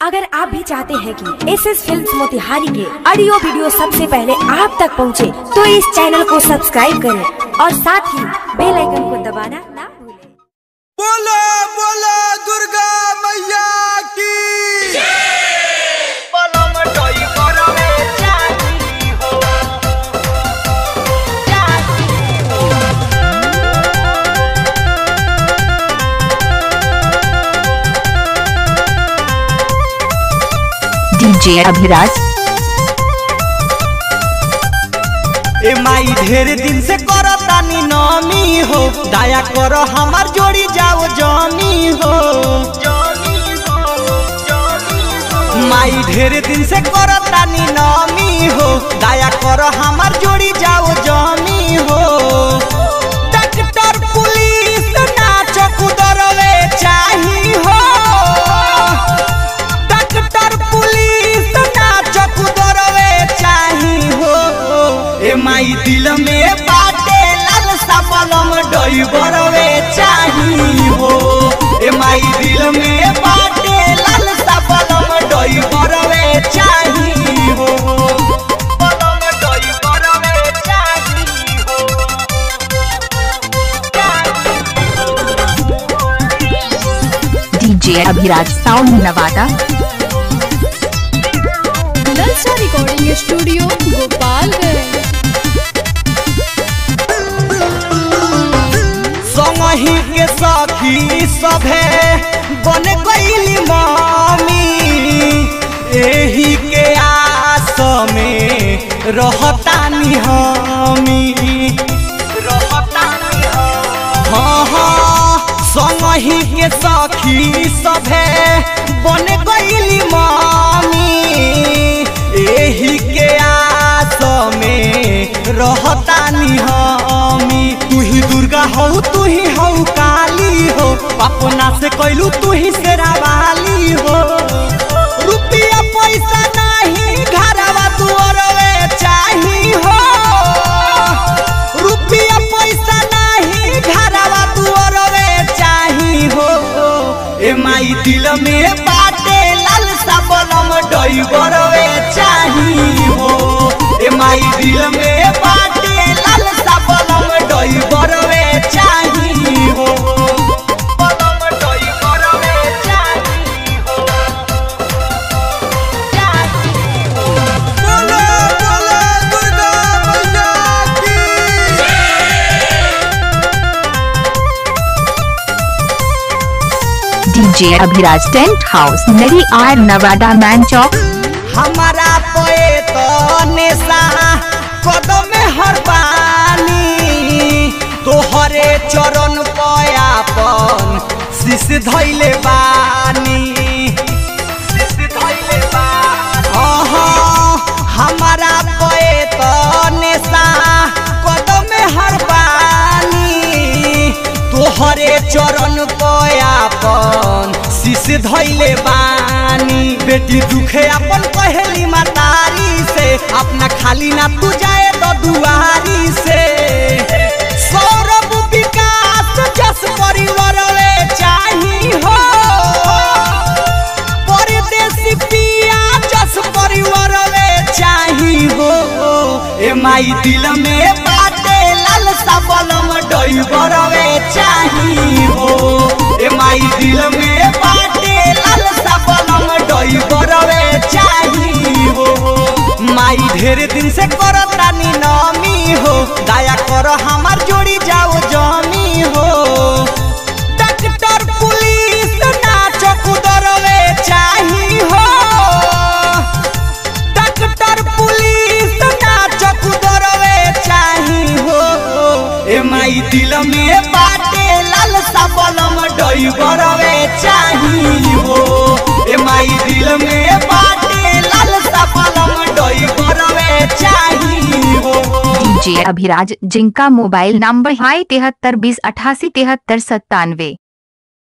अगर आप भी चाहते हैं कि एसएस फिल्म्स मोतिहारी के ऑडियो वीडियो सबसे पहले आप तक पहुंचे, तो इस चैनल को सब्सक्राइब करें और साथ ही बेल आइकन को दबाना ना भूलें। बोलो बोलो दुर्गा मैया की डीजे अभिराज। ए माई ढेर दिन से करो तानी नमी हो, दया करो हमार जोड़ी जाओ जमी हो। माई ढेर दिन से करो तानी नमी हो, दया करो हमार जोड़ी जाओ जमी हो। डॉक्टर पुलिस नाच कुदरवे चाही हो, डॉक्टर पुलिस नाच कुदरवे चाही हो। ए माई दिल में बाटे लालसा बलम डइबरवे चाही हो। ए माई दिल में बाटे लालसा बलम डइबरवे चाही हो। बलम डइबरवे चाही हो। DJ Abhiraj sound Nawada. ललचा रिकॉर्डिंग स्टूडियो गोपालगंज। संगही के सखी सभे बन गईली मामी, एही के आस में रहतानी हमी। हाँ हाँ, संगही के सखी सभे बन गईली मामी, एही के आस में रहतानी हमी। तू ही दुर्गा हो, तू ही हो काली हो, अपना से कैलू तू ही शेरावाली हो। रुपया पैसा नहीं घरवा दुआरवे चाही हो, रुपया पैसा नहीं घरवा दुआरवे चाही हो। ए माई दिल में बाटे लालसा बलम डइबरवे चाही हो। ए माई दिल में बाटे लालसा बलम डइबरवे चाही हो। बलम डइबरवे चाही हो। बोलो बोलो दुर्गा मैया की डीजे अभिराज टेंट हाउस नरी आर नवादा मैन चौक। हमारा पे तो नेशा कदम हर पानी, तोहरे चरण पयापन शीश धैले बानी। हमारा पे तो नेशा कदम हर पानी, तोहरे चरण पयापन शीश धैले बानी। बेटी दुखे अपन कहेली मतारी से, अपना खाली ना तू जाए तो दुआरी से। सौरभ विकास जस परिवार चाही हो, परदेसी पिया जस परिवार चाही हो। ए माई दिल में बाटे लालसा बलम डइबरवे चाही हो। ए माई दिल में बाटे लालसा बलम डइबरवे चाही हो। माई ढेर दिन से करो तानी नमी हो, दया करो हमार जोड़ी जाओ जमी हो। डॉक्टर पुलिस नाच कुदरवे चाही हो, डॉक्टर पुलिस नाच कुदरवे चाही हो। ए माई दिल में बाटे लालसा बलम डइबरवे चाही हो। ए माई दिल में बाटे लालसा बलम डइबरवे चाही हो। डीजे अभिराज, जिनका मोबाइल नंबर है 73 20 88 73 97।